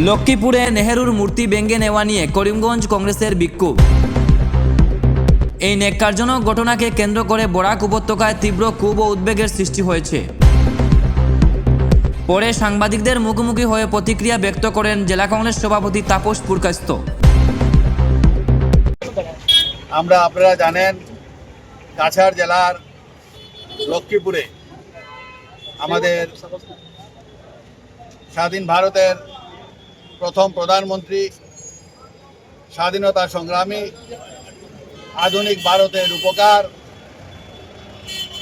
লক্ষ্মীপুরে নেহেরুর মূর্তি ভেঙে নেওয়া নিয়ে করিমগঞ্জ কংগ্রেসের বিক্ষোভ। এই ন্যাক্কারজনক ঘটনাকে কেন্দ্র করে বরাক উপত্যকায় তীব্র ক্ষোভ ও উদ্বেগের সৃষ্টি হয়েছে। পরে সাংবাদিকদের মুখোমুখি হয়ে প্রতিক্রিয়া ব্যক্ত করেন জেলা কংগ্রেস সভাপতি তাপস পুরকাস্ত। আপনারা জানেন, কাছাড় জেলার লক্ষ্মীপুরে আমাদের স্বাধীন ভারতের প্রথম প্রধানমন্ত্রী, স্বাধীনতা সংগ্রামী, আধুনিক ভারতের রূপকার,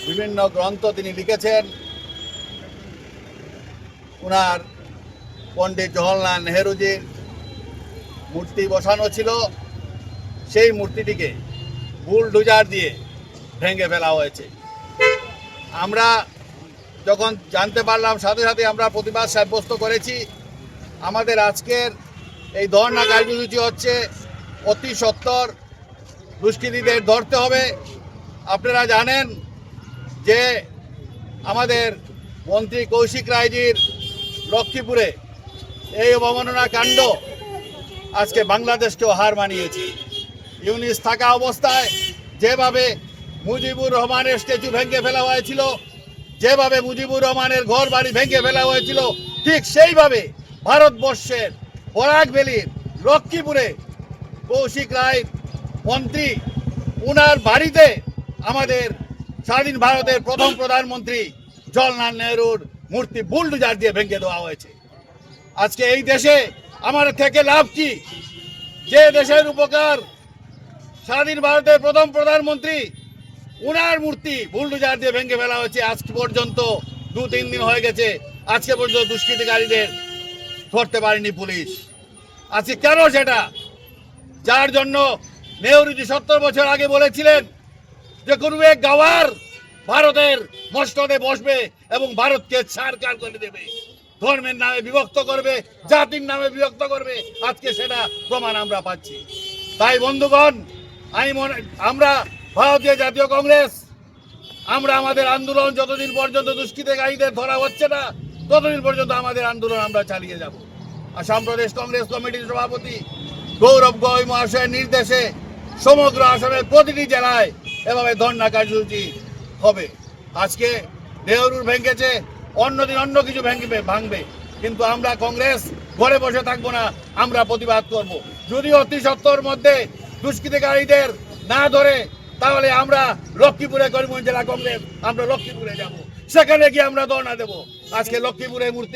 বিভিন্ন গ্রন্থ তিনি লিখেছেন। ওনার পণ্ডিত জওহরলাল নেহেরুজির মূর্তি বসানো ছিল। সেই মূর্তিটিকে বুলডোজার দিয়ে ভেঙে ফেলা হয়েছে। আমরা যখন জানতে পারলাম, সাথে সাথে আমরা প্রতিবাদ সাব্যস্ত করেছি। আমাদের আজকের এই ধর্ণা কার্যসূচি হচ্ছে অতি সত্বর দুষ্কৃতীদের ধরতে হবে। আপনারা জানেন যে আমাদের মন্ত্রী কৌশিক রায়জির লক্ষ্মীপুরে এই অবমাননা কাণ্ড আজকে বাংলাদেশকেও হার মানিয়েছে। ইউনিস থাকা অবস্থায় যেভাবে মুজিবুর রহমানের স্ট্যাচু ভেঙে ফেলা হয়েছিল, যেভাবে মুজিবুর রহমানের ঘর বাড়ি ভেঙে ফেলা হয়েছিল, ঠিক সেইভাবে ভারতবর্ষের বরাক ভ্যালির লক্ষ্মীপুরে কৌশিক রায় মন্ত্রী, উনার বাড়িতে আমাদের স্বাধীন ভারতের প্রথম প্রধানমন্ত্রী জওহরলাল নেহরুর মূর্তি বুলডোজার দিয়ে ভেঙে দেওয়া হয়েছে। আজকে এই দেশে আমাদের থেকে লাভ কি? যে দেশের উপকার স্বাধীন ভারতের প্রথম প্রধানমন্ত্রী, উনার মূর্তি বুলডোজার দিয়ে ভেঙে ফেলা হয়েছে। আজ পর্যন্ত 2-3 দিন হয়ে গেছে, আজকে পর্যন্ত দুষ্কৃতিকারীদের ধরতে পারেনি পুলিশ। আজকে কেন সেটা? যার জন্য নেহরুজি 70 বছর আগে বলেছিলেন যে কোনো এক গাওয়ার ভারতের মস্তদে বসবে এবং ভারতকে ছারখার করে দেবে, ধর্মের নামে বিভক্ত করবে, জাতির নামে বিভক্ত করবে। আজকে সেটা প্রমাণ আমরা পাচ্ছি। তাই বন্ধুগণ, আমরা ভারতীয় জাতীয় কংগ্রেস, আমরা আমাদের আন্দোলন যতদিন পর্যন্ত দুষ্কৃতিকারীদের ধরা হচ্ছে না, ততদিন পর্যন্ত আমাদের আন্দোলন আমরা চালিয়ে যাব। আসাম প্রদেশ কংগ্রেস কমিটির সভাপতি গৌরব গগৈ মহাশয়ের নির্দেশে সমগ্র আসামের প্রতিটি জেলায় এভাবে ধর্ণা কার্যসূচি হবে। আজকে নেহরুর ভেঙেছে, অন্যদিন অন্য কিছু ভাঙবে, কিন্তু আমরা কংগ্রেস ঘরে বসে থাকবো না, আমরা প্রতিবাদ করব। যদি অতি সত্বর মধ্যে দুষ্কৃতিকারীদের না ধরে, তাহলে আমরা লক্ষ্মীপুরে করিমগঞ্জ জেলা কংগ্রেস আমরা লক্ষ্মীপুরে যাব, সেখানে গিয়ে আমরা ধর্ণা দেব। আজকে লক্ষ্মীপুরে মূর্তি